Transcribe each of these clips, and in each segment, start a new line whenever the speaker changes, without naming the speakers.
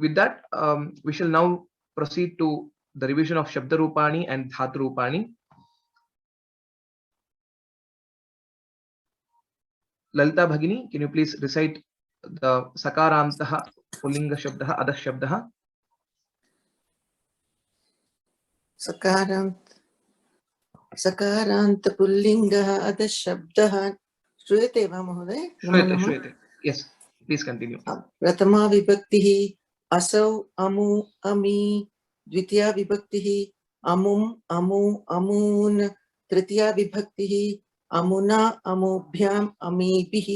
with that, we shall now proceed to the revision of Shabda Rupani and Dhatu Rupani. Lalita Bhagini, can you please recite the Sakarantaha Pullinga Shabdaha Adah Shabdaha?
सकारांत पुल्लिंगः अधः शब्दः श्रूयते वा महोदय?
श्रूयते. Yes, please continue.
प्रथमा विभक्तिः असौ अमु अमी, द्वितीया विभक्तिः अमुम् अमु अमून्, तृतीया विभक्तिः अमुना अमुभ्याम् अमीभिः,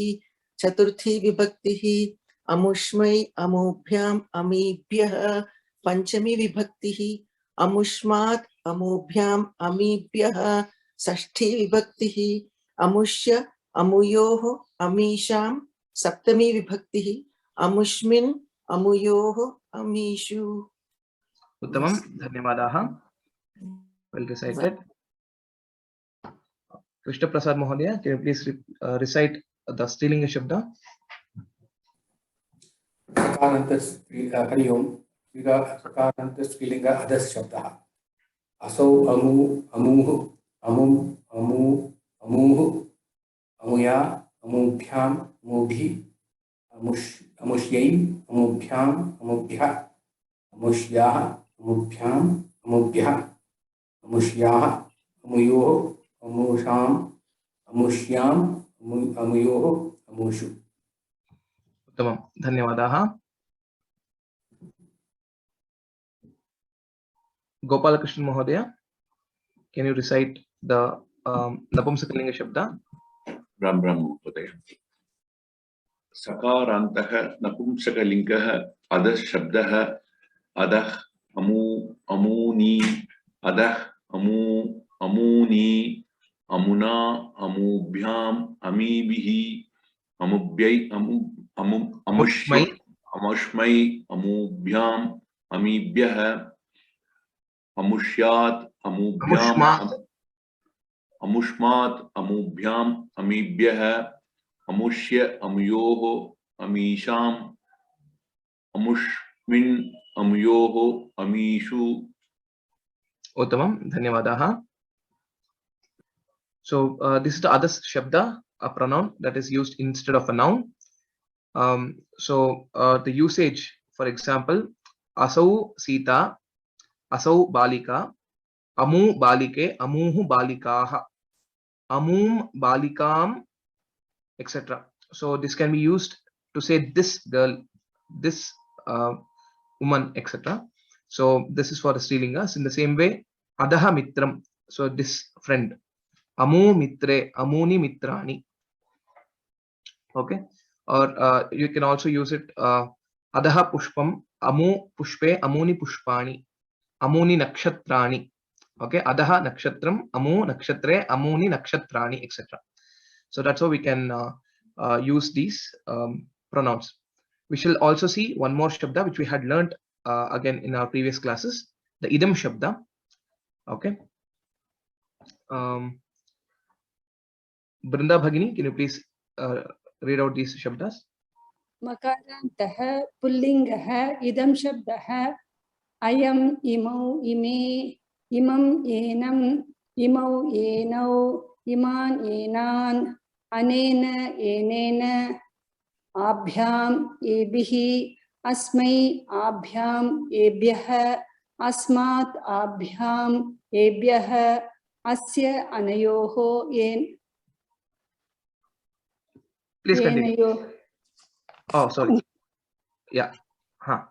चतुर्थी विभक्तिः अमुष्मै अमुभ्याम् अमीभ्यः, पंचमी विभक्तिः अमुष्मात् अमुभ्याम् अमीभ्यः, षष्ठी विभक्तिः अमुष्य अमुयोः अमीषां, सप्तमी विभक्तिः अमुष्मिन् अमुयोः अमीषु.
उत्तमं, धन्यवादाः. Well recited. Krishna Prasad Mohodaya, can you please recite the Strilinga Shabda?
Hari ओम. सकारांत स्त्रीलिंग अधः शब्दः असौ अमु अमुः अमुम् अमु अमुः अमुया अमुभ्याम् अमुभिः अमुष्यै अमुभ्याम् अमुभ्यः अमुष्याः अमुभ्याम् अमुभ्यः अमुष्याः अमुयोः अमुषाम् अमुष्याम् अमुयोः अमुषु.
उत्तमं, धन्यवादाः. Gopalakrishnan Mohodaya, can you recite the Napumsakalinga Shabda?
Ram Mohodaya. Sakarantah Napumsakalingah Adah Shabdah Adah Amu Amuni Adah Amu Amuni Amuna Amubhyam Amibihi Amubhyai Amushmai Amubhyam Amibhyah अमुष्यात् अमुष्मात् अमुभ्याम् अमीभ्यः अमुष्य अमुयोः अमीषाम् अमुष्मिन् अमुयोः अमीषु.
उत्तमं, धन्यवादाः. So this is the Adah Shabda, a pronoun that is used instead of a noun. So the usage, for example, Asau Sita, असौ बालिका, अमु बालिके, अमुः बालिकाः, अमुम बालिकाम, etc. So this can be used to say this girl, this woman, etc. So this is for the Strilingas. In the same way, adaha mitram, so this friend, amu mitre, amuni mitrani. Okay, or you can also use it adaha pushpam, amu pushpe, amuni pushpani. Amuni nakshatrani. Okay, adaha nakshatram, amu nakshatre, amuni nakshatrani, etc. So that's how we can use these pronouns. We shall also see one more shabda which we had learnt again in our previous classes, the idam shabda. Okay. Brinda Bhagini, can you please read out these shabdas?
Makarantah pullingah idam shabdah ayam imau ime imam enam imau enau iman enan anena enena abhyam ebihi asmai abhyam ebhyah asmat abhyam ebhyah asya anayoho en.
Please continue. Oh, sorry. Yeah. Huh.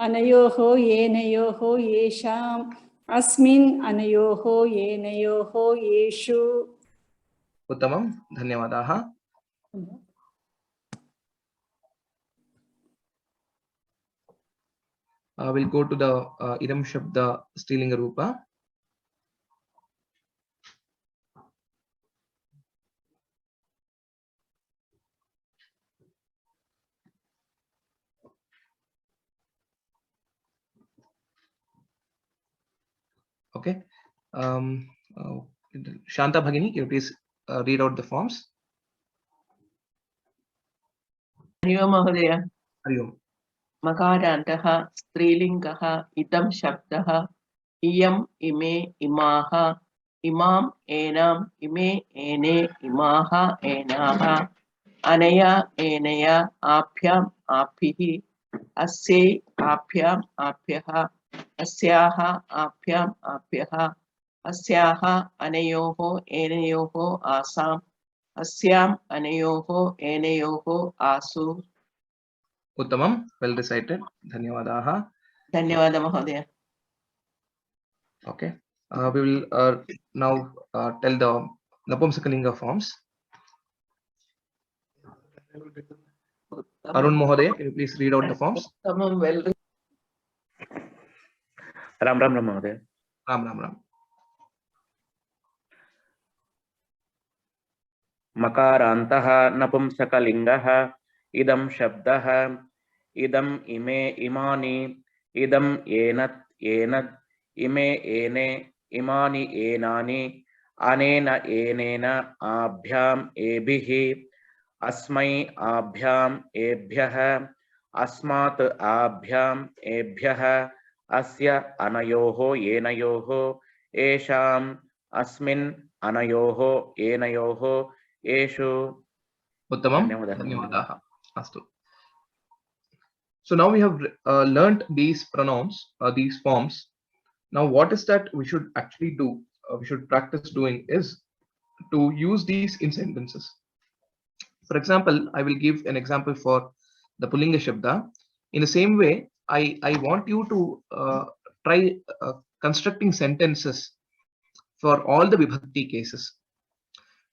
Anayoho yenayoho yesham asmin anayoho yenayoho yeshu.
Uttamam, dhanyawadaha. We'll go to the idam shabda Strilinga Rupa. Okay. Shanta Bhagini, can you please read out the forms?
Hari Om Mahodaya.
Hari Om.
मकारान्तः स्त्रीलिङ्गः इदं शब्दः इयम् इमे इमाः इमाम् एनाम् इमे एने इमाः एनाः अनया एनया आभ्याम् आभिः अस्यै आभ्याम् आभ्यः अस्याः आभ्याम् आभ्यः अस्याः अनयोः एनयोः आसाम् अस्याम् अनयोः एनयोः आसु.
Uttamam, well recited. Dhanyawadaha.
धन्यवादः महोदय.
Okay. We will now tell the Napumsakalinga forms. Arun Mohoday, can you please read out the forms?
उत्तमं वेल.
राम राम राम महोदय.
Ram Ram Ram.
मकारान्तः नपुंसकलिङ्गः इदं शब्दः इदम् इमे इमानि इदम् एनत् एनद् इमे एने इमानि एनानि अनेन एनेन आभ्याम् एभिः अस्मै आभ्याम् एभ्यः अस्मात् आभ्याम् एभ्यः अस्य अनयोः येनयोः येषाम् अस्मिन् अनयोः येनयोः येषु.
Uttamam. Dhanyawadaha. Astu. So now we have learnt these pronouns, these forms. Now what is that we should actually do? We should practice doing is to use these in sentences. For example, I will give an example for the Pullinga Shabda. In the same way, I want you to try constructing sentences for all the Vibhakti cases.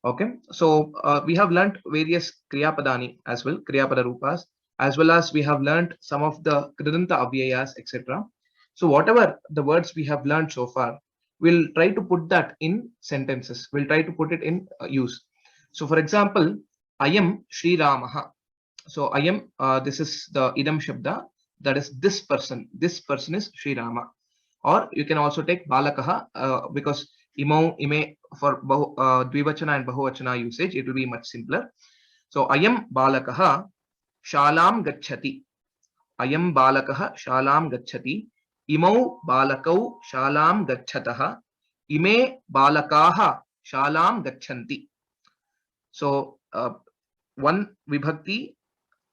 Okay, so we have learnt various Kriya Padani as well, Kriya Pada Rupas, as well as we have learnt some of the Kridanta Avyayas, etc. So whatever the words we have learnt so far, we'll try to put that in sentences. We'll try to put it in use. So for example, I am Sri Ramaha. So I am, this is the Idam Shabda, that is this person. This person is Sri Rama. Or you can also take Balakaha because Imau, Ime for Dvivachana and Bahuvachana usage, it will be much simpler. So I am Balakaha Shalam Gachati. I am Balakaha Shalam Gachati. Imau Balakau Shalam Gachataha. Ime Balakaha Shalam Gachanti. So one Vibhakti,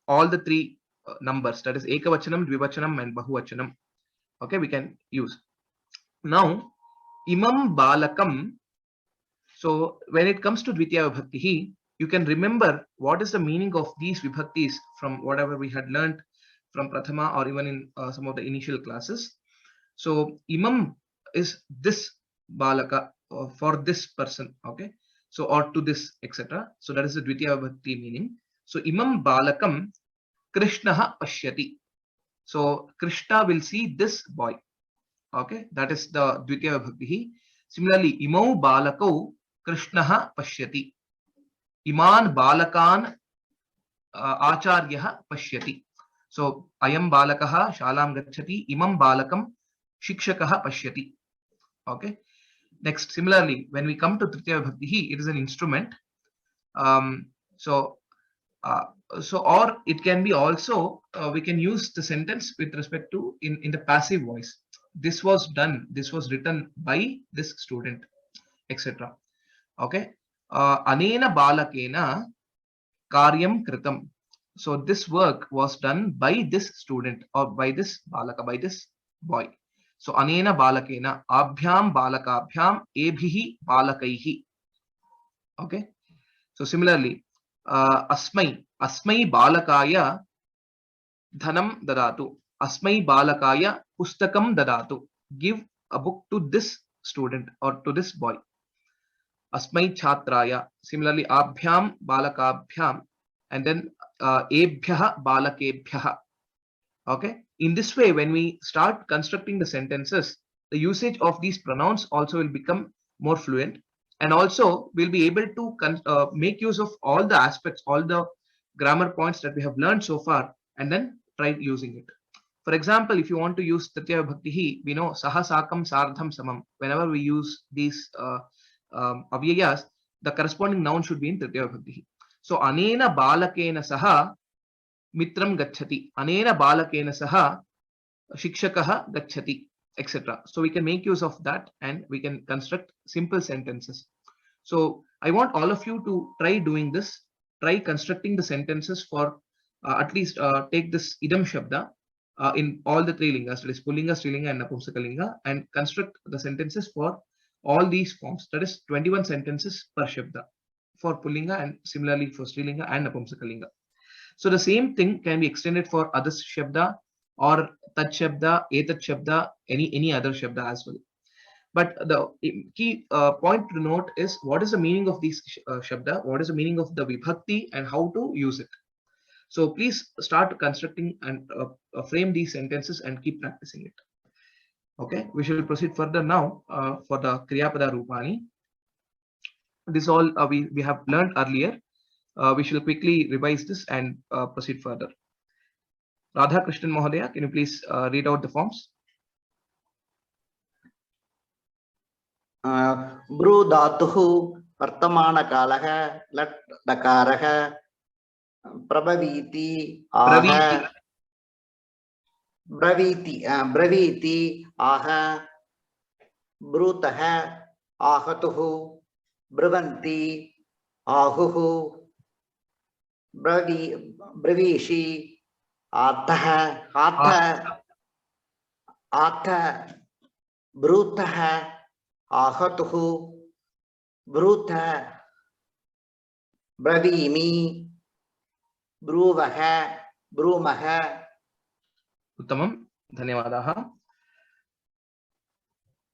all the three numbers, that is Ekavachanam, Dvivachanam and Bahuvachanam. Okay, we can use. Now, Imam Balakam. So when it comes to Dvitiya Vibhakti, you can remember what is the meaning of these Vibhaktis from whatever we had learned from Prathama or even in some of the initial classes. So Imam is this Balaka for this person, okay? So or to this, etc. So that is the Dvitiya Vibhakti meaning. So Imam Balakam Krishnaha Pashyati. So Krishna will see this boy. Okay, that is the Dvitiya Vibhakti. Similarly, Imau Balakau Krishnaha Pashyati. Iman Balakan Acharyaha Pashyati. So Ayam Balakaha Shalam Gachati. Imam Balakam Shikshakaha Pashyati. Okay. Next, similarly, when we come to Tritiya Vibhakti, it is an instrument. So or it can be also, we can use the sentence with respect to in the passive voice. This was done, this was written by this student, etc. Okay. Anena Balakena Karyam Kritam. So this work was done by this student or by this Balaka, by this boy. So Anena Balakena Abhyam Balakabhyam Ebhihi Balakaihi. Okay. So similarly, Asmai Balakaya Dhanam Dadatu. Asmai Balakaya Pustakam Dadatu. Give a book to this student or to this boy. Asmai Chhatraya. Similarly, Abhyam Balakabhyam and then Ebhyaha Balakebhyaha. Okay. In this way, when we start constructing the sentences, the usage of these pronouns also will become more fluent, and also we'll be able to make use of all the aspects, all the grammar points that we have learned so far, and then try using it. For example, if you want to use Tritiya Vibhakti, we know Saha Sakam Sardham Samam. Whenever we use these avyayas, the corresponding noun should be in Tritiya Vibhakti. So Anena Balakena Saha mitram gacchati. Anena balakena saha shikshakah gacchati, etc. So we can make use of that and we can construct simple sentences. So I want all of you to try doing this, try constructing the sentences for at least take this idam shabda in all the three lingas, that is Pullinga, Strilinga and Napumsakalinga, and construct the sentences for all these forms. That is 21 sentences per shabda for Pullinga and similarly for Strilinga and Napumsakalinga. So the same thing can be extended for Adas Shabda or Tat Shabda, Etat Shabda, any other Shabda as well. But the key point to note is what is the meaning of these Shabda, what is the meaning of the Vibhakti and how to use it. So please start constructing and frame these sentences and keep practicing it. Okay, we shall proceed further now for the Kriyapada Rupani. This all we have learned earlier. We shall quickly revise this and proceed further. Radha Krishnan Mahodaya, can you please read out the forms?
Bru dhatuhu vartamana lat dakaraha prabhaviti aha braviti aha brutaha ahatuhu bravanti ahuhu bravishi atha brutaha ahatuhu bruta bravimi bruvaha brumaha.
Uttamam, dhanyavadaha.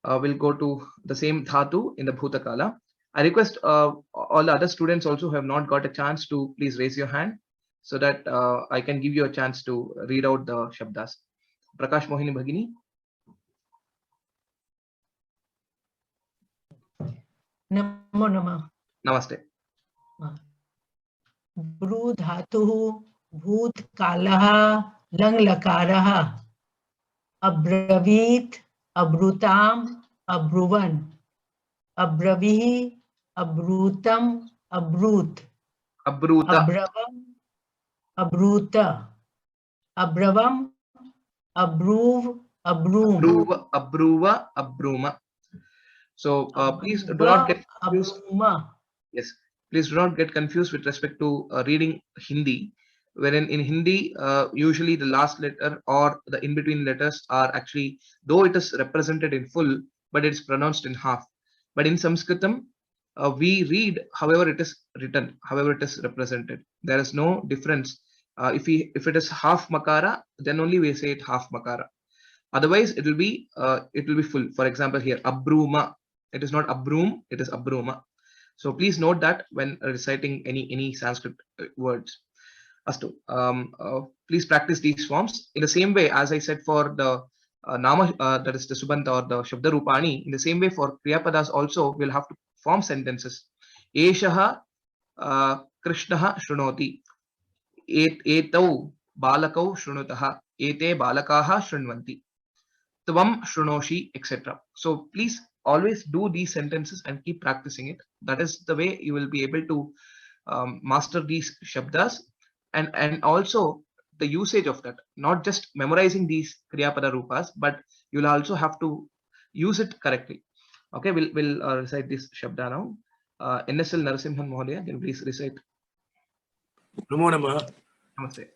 We'll go to the same dhatu in the Bhutakala. I request all the other students also who have not got a chance to please raise your hand so that I can give you a chance to read out the Shabdas. Prakash Mohini Bhagini.
नमो नमः.
Namaste.
Bru धातुः भूतकालः लङ् लकारः अब्रवीत् अब्रूताम् अब्रुवन् अब्रवीः अब्रूतम् अब्रूत्
Abruta.
अब्रवम् अब्रूत अब्रवम् अब्रूव अब्रूम
Abruva, Abruma. So please do not get confused. Yes, please do not get confused with respect to reading Hindi. Wherein in Hindi, usually the last letter or the in-between letters are actually, though it is represented in full, but it's pronounced in half. But in Sanskritam, we read however it is written, however it is represented. There is no difference. If it is half makara, then only we say it half makara. Otherwise, it will be full. For example, here abruma, it is not abrum, it is abruma. So please note that when reciting any Sanskrit words. Astu, please practice these forms in the same way as I said for the nama, that is the Subanta or the Shabda Rupani. In the same way for Kriyapadas also, we'll have to form sentences. Eshaha Krishnaha Shrunoti. Etau Balakau Shrunutaha. Ete Balakaha Shrunvanti. Tvam Shrunoshi, etc. So please always do these sentences and keep practicing it. That is the way you will be able to master these Shabdas. And also the usage of that, not just memorizing these Kriyapada Rupas, but you'll also have to use it correctly. Okay, we'll recite this Shabda now. NSL Narasimhan Mahodaya, can you please recite?
Namo Namah.
Namaste.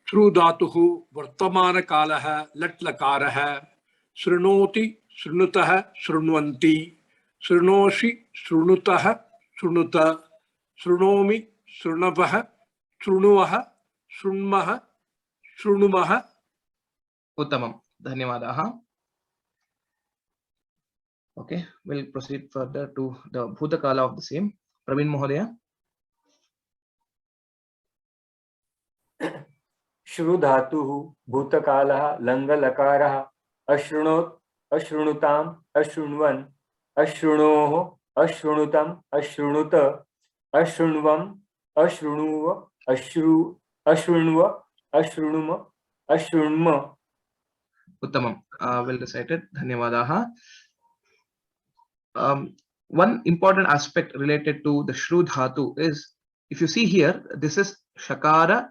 Shru dhatuhu vartamana kalaha lat lakaraha shrunoti shrunutaha shrunvanti shrunoshi shrunutaha shrunuta shrunomi shrunavaha shrunuvaha shrunmaha shrunumaha.
Uttamam. Dhanyavadaha. Okay, we'll proceed further to the Bhutakala of the same. Praveen Mahodaya.
श्रु धातुः भूतकालः लङ् लकारः अशृणोत् अशृणुताम् अशृण्वन् अशृणोः अशृणुतम् अशृणुत अशृण्वम् अशृणुव अशृण्व अशृणुम अशृण्म.
Uttamam. Well recited. Dhanyavadaha. One important aspect related to the Shru Dhatu is, if you see here, this is Shakara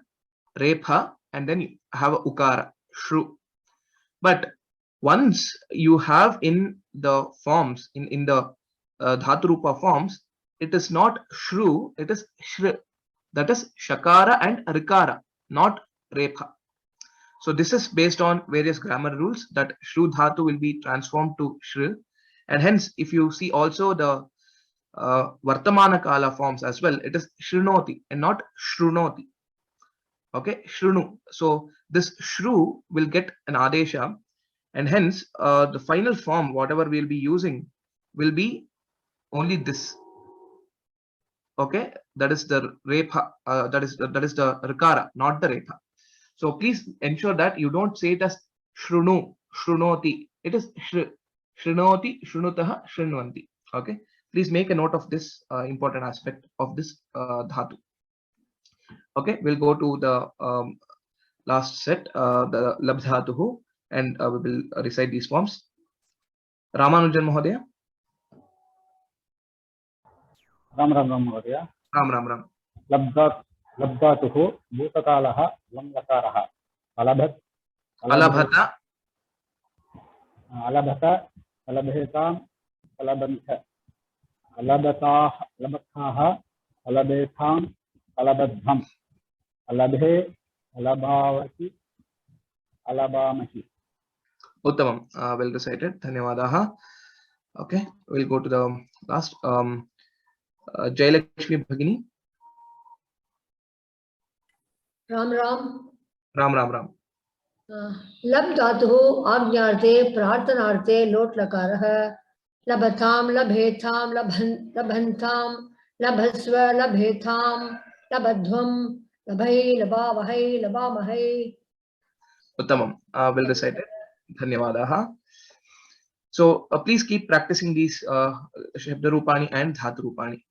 repha, and then you have a ukara, shru. But once you have in the forms, in the dhatu rupa forms, it is not shru, it is shri. That is shakara and rikara, not repha. So this is based on various grammar rules that shru dhatu will be transformed to shri, and hence if you see also the vartamana kala forms as well, it is shrunoti and not shrunoti. Okay, shrunu. So this shru will get an adesha, and hence the final form whatever we'll be using will be only this. Okay, that is the repha, that is the rikara, not the repha. So please ensure that you don't say it as shrunu, shrunoti. It is shrunoti, shrunutaha, shrunvanti. Okay, please make a note of this important aspect of this dhatu. Okay, we'll go to the last set, the labdhatuhu, and we will recite these forms. Ramanujan Mahodaya.
Ram Ram Ram महोदय।
राम राम राम।
लब्धातुः भूतकालः लं लकारः अलभत अलभेताम् अलबन्थ अलबथाः अलबेथाम् अलबध्वम् अलभे अलभावति अलभामहि।
Uttamam, well recited. Dhanyawadaha. Okay, we'll go to the last. Jayalakshmi Bhagini.
Ram Ram
Ram Ram Ram.
लब धातुः आज्ञार्थे प्रार्थनार्थे लोट लकारः लभताम लभेताम लभन्ताम लभस्व लभेताम लभध्वम लभै लभावहै लभामहै।
Uttamam, well recited. Dhanyawadaha. So please keep practicing these Shabda Rupani and Dhatu Rupani.